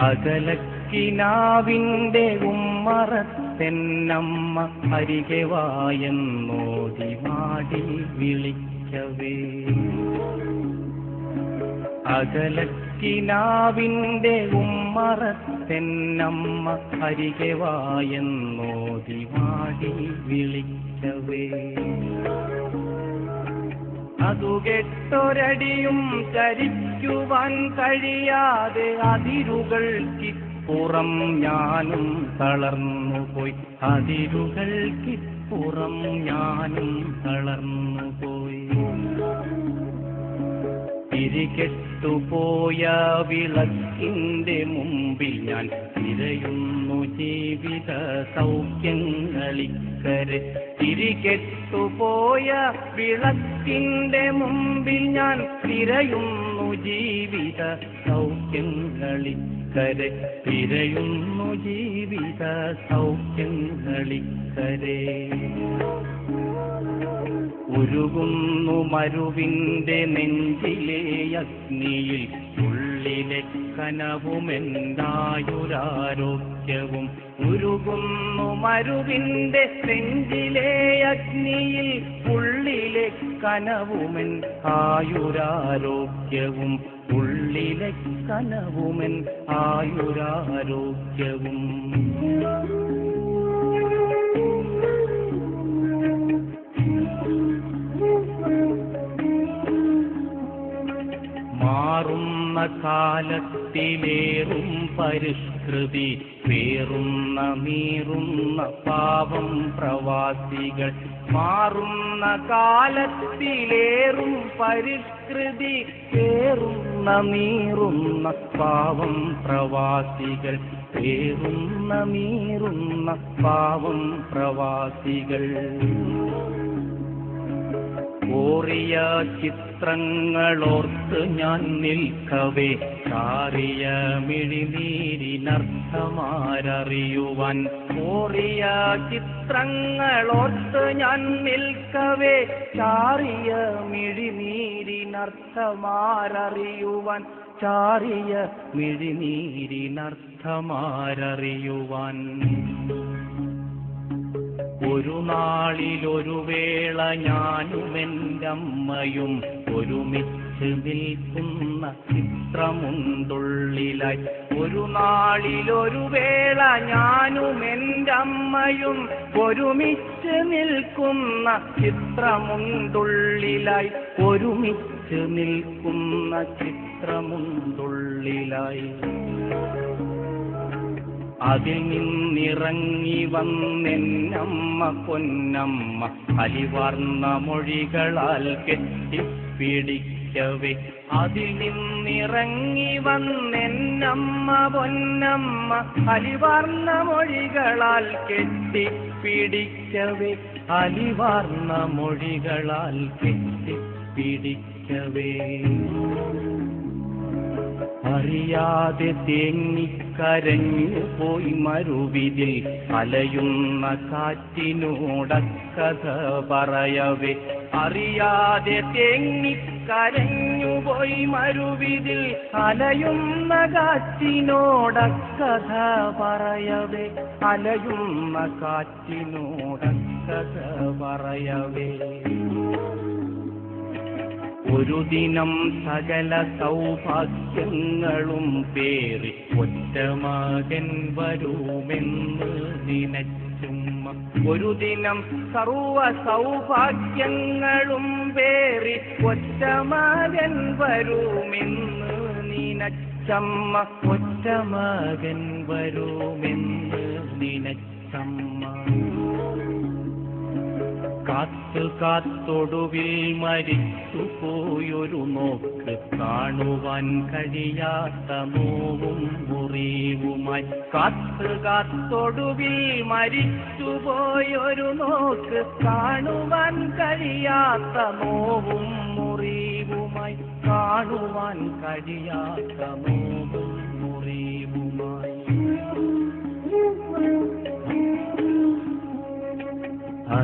അകലക്കിനാവിന്റെ ഉമ്മറത്തെന്നമ്മ അരികെ വായെന്നോതി മാടി വിളിക്കവേ. അകലക്കിനാവിന്റെ ഉമ്മറത്തെന്നമ്മ അരികെ വായെന്നോതി മാടി വിളിക്കവേ. അതു കെട്ടൊരടിയും ചരിക്കുവാൻ കഴിയാതെ അതിരുകൾക്കിപ്പുറം ഞാനും തളർന്നുപോയി. അതിരുകൾക്കിപ്പുറം ഞാനും തളർന്നുപോയി. തിരികെട്ടുപോയ വിളക്കിന്റെ മുമ്പിൽ ഞാൻ തിരയുന്നു ജീവിത സൗഖ്യങ്ങളിക്കരെ. തിരികെട്ടുപോയ വിളക്കിന്റെ മുമ്പിൽ ഞാൻ തിരയുന്നു ജീവിത സൗഖ്യങ്ങളിക്കരെ. തിരയുന്നു ജീവിത സൗഖ്യങ്ങളിക്കരെ. ഉരുകുന്നു മരുവിന്റെ നെഞ്ചിലെ അഗ്നിയിൽ ഉള്ളിലെ കനവുമെന്തായുരാരോഗ്യവും. ഉരുകുന്നു മരുവിന്റെ നെഞ്ചിലെ അഗ്നിയിൽ ഉള്ളിലെ കനവുമെൻ ആയുരാരോഗ്യവും. ഉള്ളിലെ കനവുമെൻ ആയുരാരോഗ്യവും. മാറുന്ന കാലത്തിലേറും പരിഷ്കൃതി പേറുന്ന നീറുന്ന പാവം പ്രവാസികൾ. മാറുന്ന കാലത്തിലേറും പരിഷ്കൃതി പേറുന്ന നീറുന്ന പാവം പ്രവാസികൾ. പേറുന്ന നീറുന്ന പാവം പ്രവാസികൾ. ഓറിയ ചിത്രങ്ങളോർത്ത് ഞാൻ നിൽക്കവേ ചാറിയ മിഴിനീരിനർത്ഥമാരറിയുവാൻ. ഓറിയ ചിത്രങ്ങളോർത്ത് ഞാൻ നിൽക്കവേ ചാറിയ മിഴിനീരിനർത്ഥമാരറിയുവാൻ. ചാറിയ മിഴിനീരിനർത്ഥമാരറിയുവാൻ. ഒരു നാളിലൊരു വേള ഞാനുമെൻ്റമ്മയും ഒരുമിച്ച് നിൽക്കുന്ന ചിത്രമുണ്ടുള്ളിലായി. ഒരു നാളിലൊരു വേള ഞാനുമെൻ്റമ്മയും ഒരുമിച്ച് നിൽക്കുന്ന ചിത്രമുണ്ടുള്ളിലായി. ഒരുമിച്ച് നിൽക്കുന്ന ചിത്രമുണ്ടുള്ളിലായി. അതിൽ നിന്നിറങ്ങി വന്നെന്നമ്മ പൊന്നമ്മ അലിവാർന്ന മൊഴികളാൽ കെട്ടിപ്പിടിക്കവേ. അതിൽ നിന്നിറങ്ങി വന്നെന്നമ്മ പൊന്നമ്മ അലിവാർന്ന മൊഴികളാൽ കെട്ടിപ്പിടിക്കവേ. അലിവാർന്ന മൊഴികളാൽ കെട്ടിപ്പിടിക്കവേ. അറിയാതെ തേങ്ങിക്കരഞ്ഞു പോയി മരുവിതിൽ അലയുന്ന കാറ്റിനോടക്കഥ പറയവേ. അറിയാതെ തേങ്ങിക്കരഞ്ഞു പോയി മരുവിതിൽ അലയുന്ന കാറ്റിനോടക്കഥ പറയവേ. അലയുന്ന കാറ്റിനോടക്കഥ പറയവേ. ഒരു ദിനം സകല സൗഭാഗ്യങ്ങളും പേറി ഒറ്റ മകൻ വരുമെന്ന് നിനച്ചുമ്മ. ഒരു ദിനം സർവ സൗഭാഗ്യങ്ങളും പേറി ഒറ്റ മകൻ വരുമെന്ന് നിനച്ചമ്മ. ഒറ്റ മകൻ വരുമെന്ന് നിനച്ചമ്മ. കാത്തു കാത്തൊടുവിൽ മരിച്ചു പോയൊരു നോക്ക് കാണുവാൻ കഴിയാത്ത നോവും മുറിവുമായി. കാത്തു കാത്തൊടുവിൽ മരിച്ചു പോയൊരു നോക്ക് കാണുവാൻ കഴിയാത്ത നോവും മുറിവുമായി. കാണുവാൻ കഴിയാത്ത നോവും മുറിവുമായി.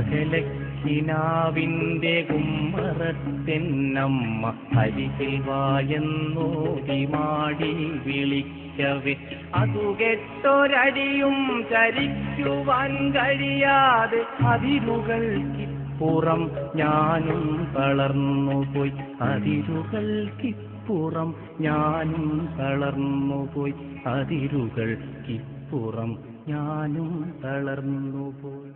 അകലക്കിനാവിൻ്റെ കുമ്മറത്തെന്നമ്മ അരികിൽ വായെന്നോതി മാടി വിളിക്കവേ അതു കെട്ടൊരടിയും ചരിക്കുവാൻ കഴിയാതെ അതിരുകൾക്കിപ്പുറം ഞാനും തളർന്നുപോയി അതിരുകൾക്കിപ്പുറം ഞാനും തളർന്നുപോയി അതിരുകൾക്കിപ്പുറം ഞാനും തളർന്നുപോയി.